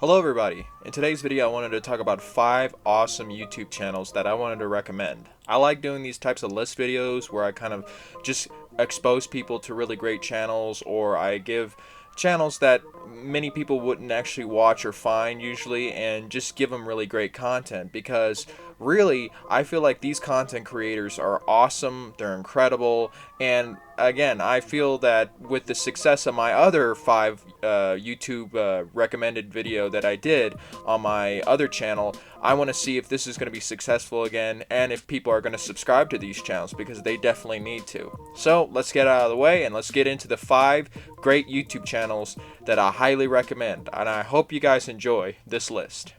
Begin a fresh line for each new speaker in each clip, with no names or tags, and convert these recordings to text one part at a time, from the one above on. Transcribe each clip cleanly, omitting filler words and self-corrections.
Hello everybody! In today's video I wanted to talk about 5 awesome YouTube channels that I wanted to recommend. I like doing these types of list videos where I kind of just expose people to really great channels, or I give channels that many people wouldn't actually watch or find usually, and just give them really great content, because really I feel like these content creators are awesome, they're incredible, and again I feel that with the success of my other 5 YouTube recommended video that I did on my other channel, I want to see if this is going to be successful again and if people are going to subscribe to these channels, because they definitely need to. So let's get out of the way and let's get into the 5 great YouTube channels that I highly recommend, and I hope you guys enjoy this list.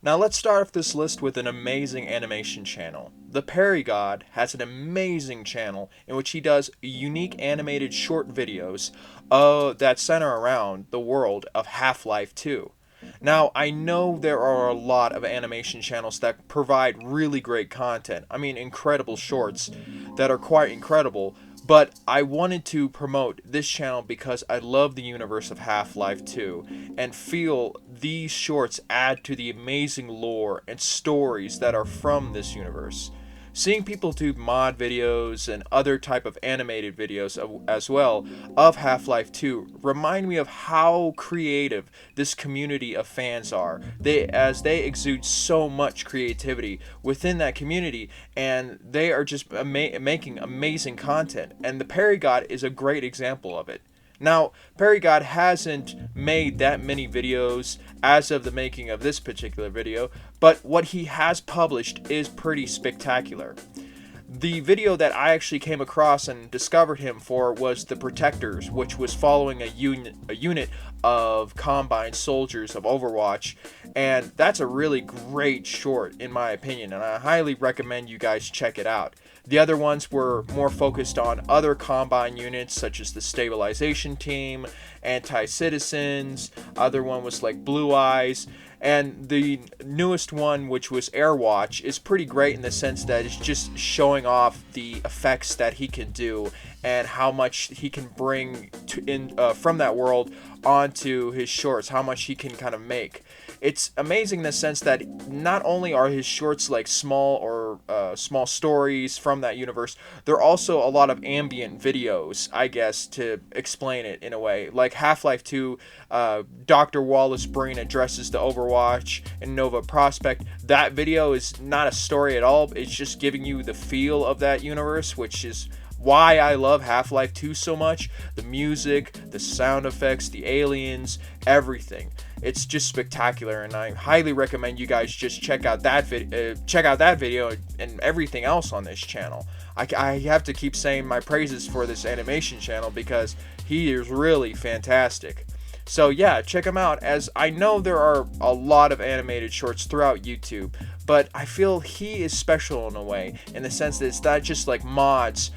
Now let's start off this list with an amazing animation channel. The Parry God has an amazing channel in which he does unique animated short videos that center around the world of Half-Life 2. Now, I know there are a lot of animation channels that provide really great content. I mean, incredible shorts that are quite incredible. But I wanted to promote this channel because I love the universe of Half-Life 2 and feel these shorts add to the amazing lore and stories that are from this universe. Seeing people do mod videos and other type of animated videos as well of Half-Life 2 remind me of how creative this community of fans are. As they exude so much creativity within that community, and they are just making amazing content, and the Parry God is a great example of it. Now, Parry God hasn't made that many videos as of the making of this particular video, but what he has published is pretty spectacular. The video that I actually came across and discovered him for was The Protectors, which was following a unit of Combine soldiers of Overwatch, and that's a really great short in my opinion, and I highly recommend you guys check it out. The other ones were more focused on other Combine units such as the Stabilization Team, Anti-Citizens, other one was like Blue Eyes, and the newest one, which was Airwatch, is pretty great in the sense that it's just showing off the effects that he can do and how much he can bring from that world onto his shorts, how much he can kind of make. It's amazing in the sense that not only are his shorts like small stories from that universe, they're also a lot of ambient videos, I guess, to explain it in a way. Like Half-Life 2, Dr. Wallace Breen addresses the Overwatch and Nova Prospect. That video is not a story at all. It's just giving you the feel of that universe, which is why I love Half-Life 2 so much. The music, the sound effects, the aliens, everything. It's just spectacular, and I highly recommend you guys just check out that video and everything else on this channel. I have to keep saying my praises for this animation channel because he is really fantastic. So yeah, check him out, as I know there are a lot of animated shorts throughout YouTube, but I feel he is special in a way, in the sense that it's not just like mods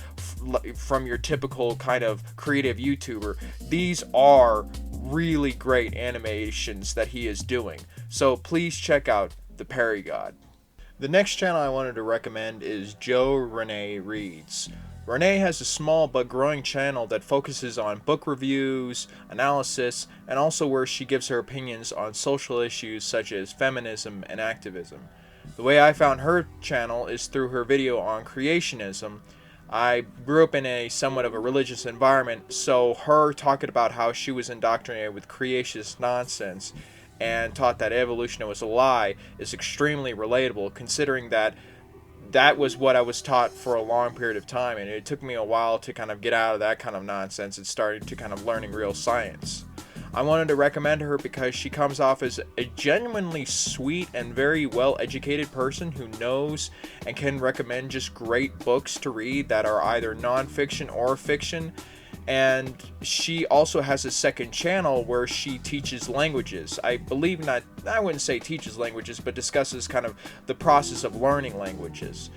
from your typical kind of creative YouTuber. These are really great animations that he is doing. So please check out the Parry God. The next channel I wanted to recommend is Renne Reads. Renne has a small but growing channel that focuses on book reviews, analysis, and also where she gives her opinions on social issues such as feminism and activism. The way I found her channel is through her video on creationism. I grew up in a somewhat of a religious environment, so her talking about how she was indoctrinated with creationist nonsense and taught that evolution was a lie is extremely relatable, considering that was what I was taught for a long period of time, and it took me a while to kind of get out of that kind of nonsense and started to kind of learning real science. I wanted to recommend her because she comes off as a genuinely sweet and very well-educated person who knows and can recommend just great books to read that are either non-fiction or fiction. And she also has a second channel where she teaches languages. I wouldn't say teaches languages, but discusses kind of the process of learning languages.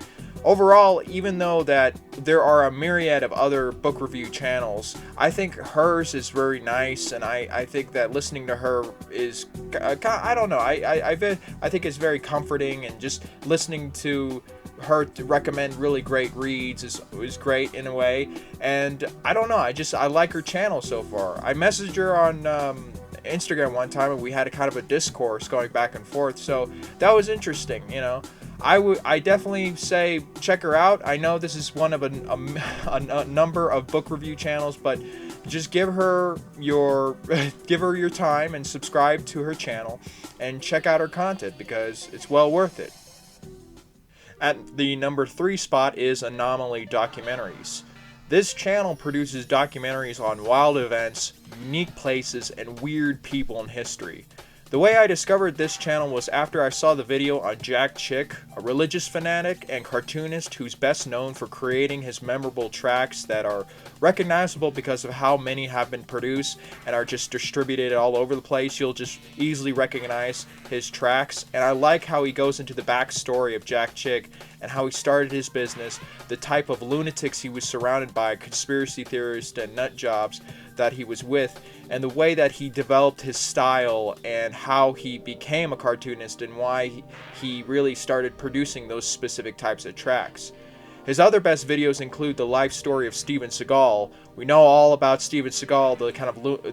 Overall, even though that there are a myriad of other book review channels, I think hers is very nice, and I think that listening to her is, I don't know, I think it's very comforting, and just listening to her to recommend really great reads is great in a way. And I don't know, I like her channel so far. I messaged her on Instagram one time, and we had a kind of a discourse going back and forth. So that was interesting, you know. I definitely say check her out. I know this is one of a number of book review channels, but just give her your time and subscribe to her channel and check out her content because it's well worth it. At the number 3 spot is Anomaly Documentaries. This channel produces documentaries on wild events, unique places, and weird people in history. The way I discovered this channel was after I saw the video on Jack Chick, a religious fanatic and cartoonist who's best known for creating his memorable tracks that are recognizable because of how many have been produced and are just distributed all over the place. You'll just easily recognize his tracks, and I like how he goes into the backstory of Jack Chick and how he started his business, the type of lunatics he was surrounded by, conspiracy theorists and nut jobs that he was with, and the way that he developed his style and how he became a cartoonist and why he really started producing those specific types of tracks. His other best videos include the life story of Steven Seagal. We know all about Steven Seagal,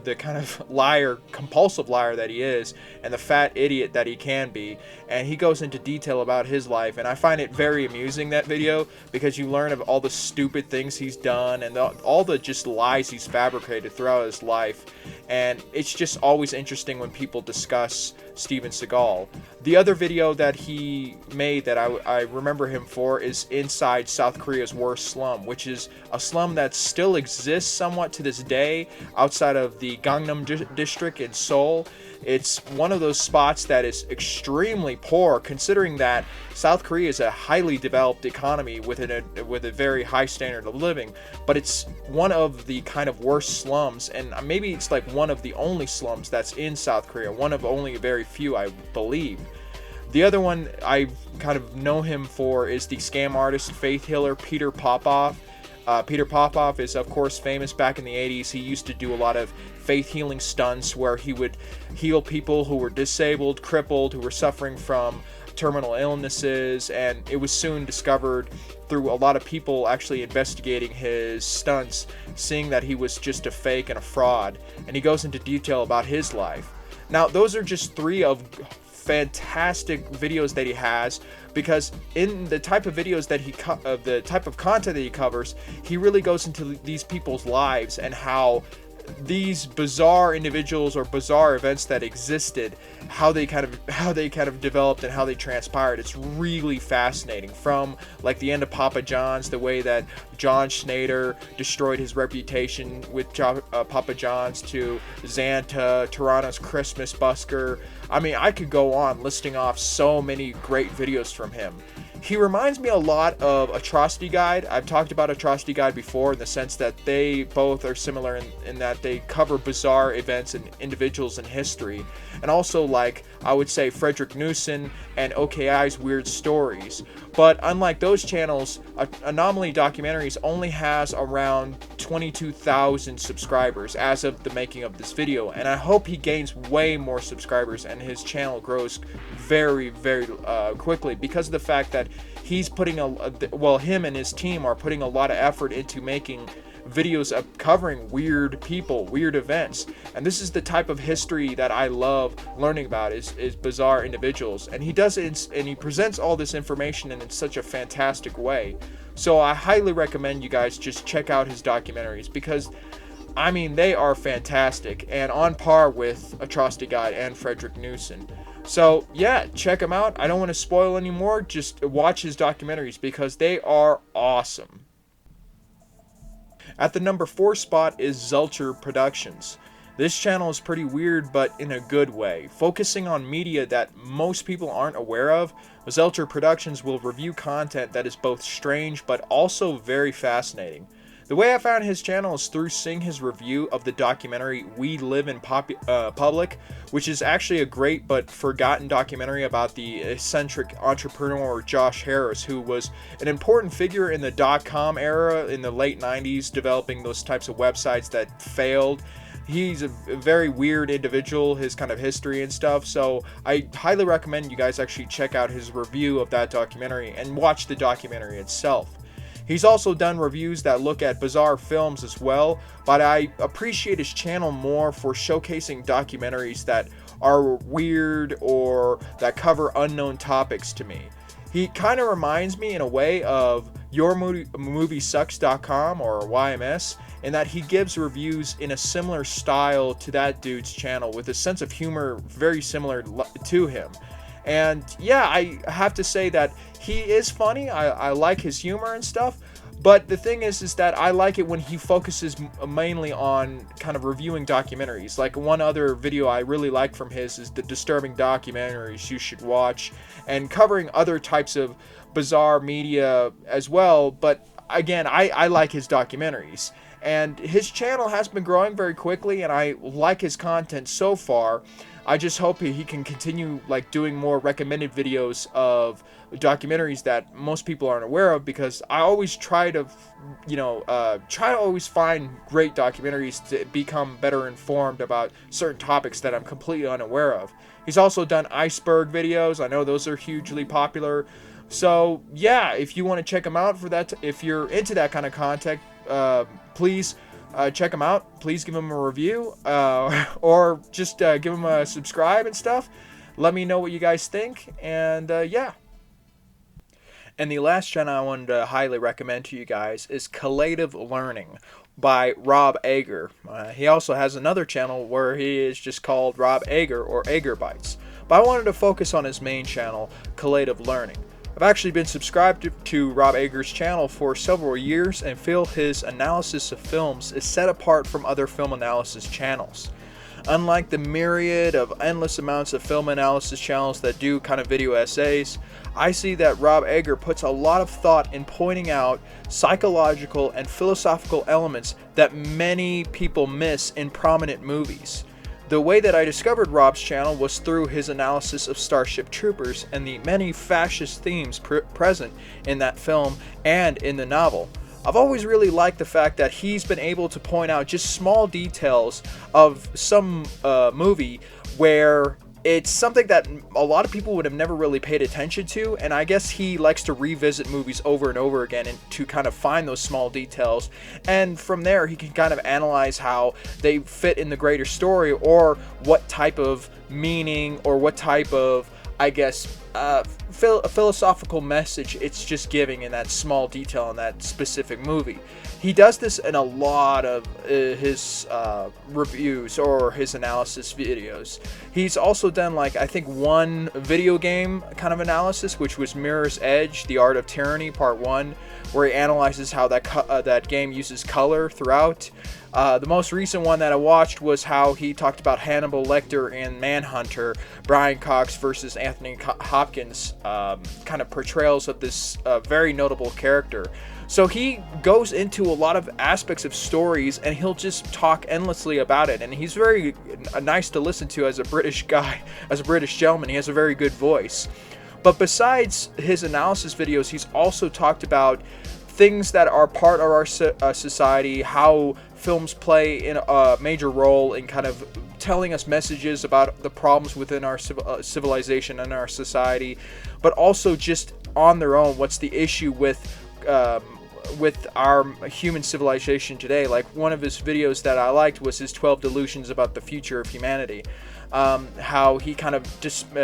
the kind of liar, compulsive liar that he is, and the fat idiot that he can be. And he goes into detail about his life, and I find it very amusing, that video, because you learn of all the stupid things he's done and all the just lies he's fabricated throughout his life. And it's just always interesting when people discuss Steven Seagal. The other video that he made that I remember him for is Inside South Korea's Worst Slum, which is a slum that still exists somewhat to this day outside of the Gangnam district in Seoul. It's one of those spots that is extremely poor, considering that South Korea is a highly developed economy with a very high standard of living, but it's one of the kind of worst slums, and maybe it's like one of the only slums that's in South Korea, one of only very few, I believe. The other one I kind of know him for is the scam artist, faith healer Peter Popoff. Peter Popoff is, of course, famous back in the 80s. He used to do a lot of faith healing stunts where he would heal people who were disabled, crippled, who were suffering from terminal illnesses, and it was soon discovered through a lot of people actually investigating his stunts, seeing that he was just a fake and a fraud, and he goes into detail about his life. Now, those are just 3 of fantastic videos that he has, because in the type of videos that the type of content that he covers, he really goes into these people's lives and how these bizarre individuals or bizarre events that existed, how they kind of developed and how they transpired. It's really fascinating. From like the end of Papa John's, the way that John Schneider destroyed his reputation with Papa John's, to Xanta, Toronto's Christmas Busker. I mean, I could go on listing off so many great videos from him. He reminds me a lot of Atrocity Guide. I've talked about Atrocity Guide before in the sense that they both are similar in that they cover bizarre events and individuals in history. And also, like, I would say Frederick Newson and OKI's Weird Stories. But unlike those channels, Anomaly Documentaries only has around 22,000 subscribers as of the making of this video. And I hope he gains way more subscribers and his channel grows very, very quickly, because of the fact that he's putting him and his team are putting a lot of effort into making videos of covering weird people, weird events. And this is the type of history that I love learning about, is bizarre individuals. And he does it, and he presents all this information in such a fantastic way. So I highly recommend you guys just check out his documentaries, because I mean, they are fantastic and on par with Atrocity Guide and Frederick Newson. So yeah, check him out. I don't want to spoil anymore. Just watch his documentaries because they are awesome. At the number 4 spot is Zelcher Productions. This channel is pretty weird, but in a good way. Focusing on media that most people aren't aware of, Zelcher Productions will review content that is both strange but also very fascinating. The way I found his channel is through seeing his review of the documentary We Live in Public, which is actually a great but forgotten documentary about the eccentric entrepreneur Josh Harris, who was an important figure in the .com era in the late 90s, developing those types of websites that failed. He's a very weird individual, his kind of history and stuff, so I highly recommend you guys actually check out his review of that documentary and watch the documentary itself. He's also done reviews that look at bizarre films as well, but I appreciate his channel more for showcasing documentaries that are weird or that cover unknown topics to me. He kind of reminds me in a way of YourMovieSucks.com or YMS, in that he gives reviews in a similar style to that dude's channel with a sense of humor very similar to him. And yeah, I have to say that he is funny. I like his humor and stuff. But the thing is that I like it when he focuses mainly on kind of reviewing documentaries. Like one other video I really like from his is the disturbing documentaries you should watch, and covering other types of bizarre media as well. But again, I like his documentaries. And his channel has been growing very quickly, and I like his content so far. I just hope he can continue like doing more recommended videos of documentaries that most people aren't aware of, because I always try to, always find great documentaries to become better informed about certain topics that I'm completely unaware of. He's also done iceberg videos. I know those are hugely popular. So yeah, if you want to check him out for that, if you're into that kind of content, please check him out. Please give him a review, or just give him a subscribe and stuff. Let me know what you guys think, and yeah. And the last channel I wanted to highly recommend to you guys is Collative Learning by Rob Ager. He also has another channel where he is just called Rob Ager or Ager Bites. But I wanted to focus on his main channel, Collative Learning. I've actually been subscribed to Rob Ager's channel for several years and feel his analysis of films is set apart from other film analysis channels. Unlike the myriad of endless amounts of film analysis channels that do kind of video essays, I see that Rob Ager puts a lot of thought in pointing out psychological and philosophical elements that many people miss in prominent movies. The way that I discovered Rob's channel was through his analysis of Starship Troopers and the many fascist themes present in that film and in the novel. I've always really liked the fact that he's been able to point out just small details of some movie where it's something that a lot of people would have never really paid attention to, and I guess he likes to revisit movies over and over again and to kind of find those small details, and from there he can kind of analyze how they fit in the greater story, or what type of meaning or what type of, I guess, philosophical message it's just giving in that small detail in that specific movie. He does this in a lot of his reviews or his analysis videos. He's also done, like, I think one video game kind of analysis, which was Mirror's Edge: The Art of Tyranny Part 1, where he analyzes how that game uses color throughout. The most recent one that I watched was how he talked about Hannibal Lecter and Manhunter, Brian Cox versus Anthony Hopkins, kind of portrayals of this very notable character. So he goes into a lot of aspects of stories, and he'll just talk endlessly about it. And he's very nice to listen to as a British guy, as a British gentleman. He has a very good voice. But besides his analysis videos, he's also talked about things that are part of our society, how films play in a major role in kind of telling us messages about the problems within our civilization and our society, but also just on their own, what's the issue with our human civilization today. Like, one of his videos that I liked was his 12 delusions about the future of humanity. How he kind of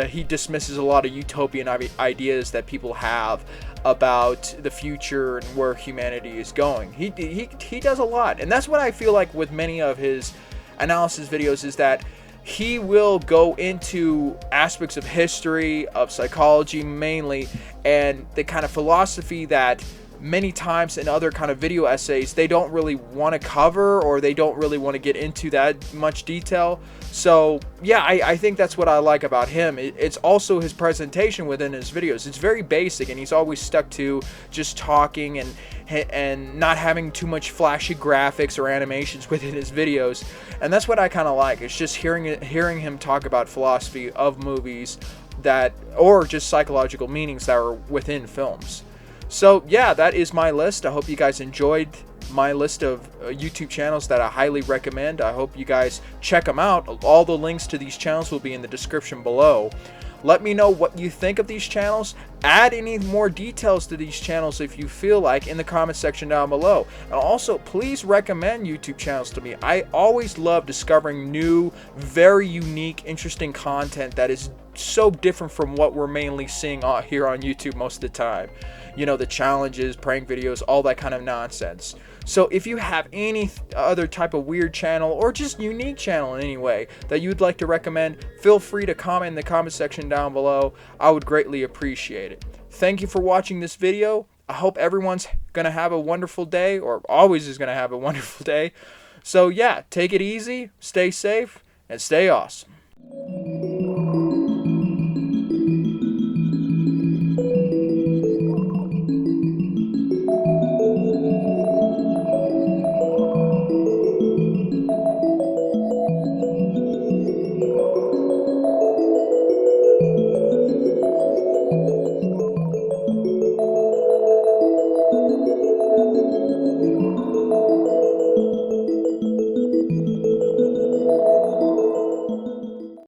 he dismisses a lot of utopian ideas that people have about the future and where humanity is going. He does a lot, and that's what I feel like with many of his analysis videos, is that he will go into aspects of history, of psychology mainly, and the kind of philosophy that many times in other kind of video essays they don't really want to cover, or they don't really want to get into that much detail. So yeah, I think that's what I like about him. It's also his presentation within his videos. It's very basic, and he's always stuck to just talking and not having too much flashy graphics or animations within his videos. And that's what I kind of like. It's just hearing him talk about philosophy of movies, that, or just psychological meanings that are within films. So yeah, that is my list. I hope you guys enjoyed my list of YouTube channels that I highly recommend. I hope you guys check them out. All the links to these channels will be in the description below. Let me know what you think of these channels. Add any more details to these channels if you feel like in the comment section down below. And also, please recommend YouTube channels to me. I always love discovering new, very unique, interesting content that is so different from what we're mainly seeing here on YouTube most of the time. You know, the challenges, prank videos, all that kind of nonsense. So if you have any other type of weird channel or just unique channel in any way that you'd like to recommend, feel free to comment in the comment section down below. I would greatly appreciate it. Thank you for watching this video. I hope everyone's going to have a wonderful day, or always is going to have a wonderful day. So yeah, take it easy, stay safe, and stay awesome.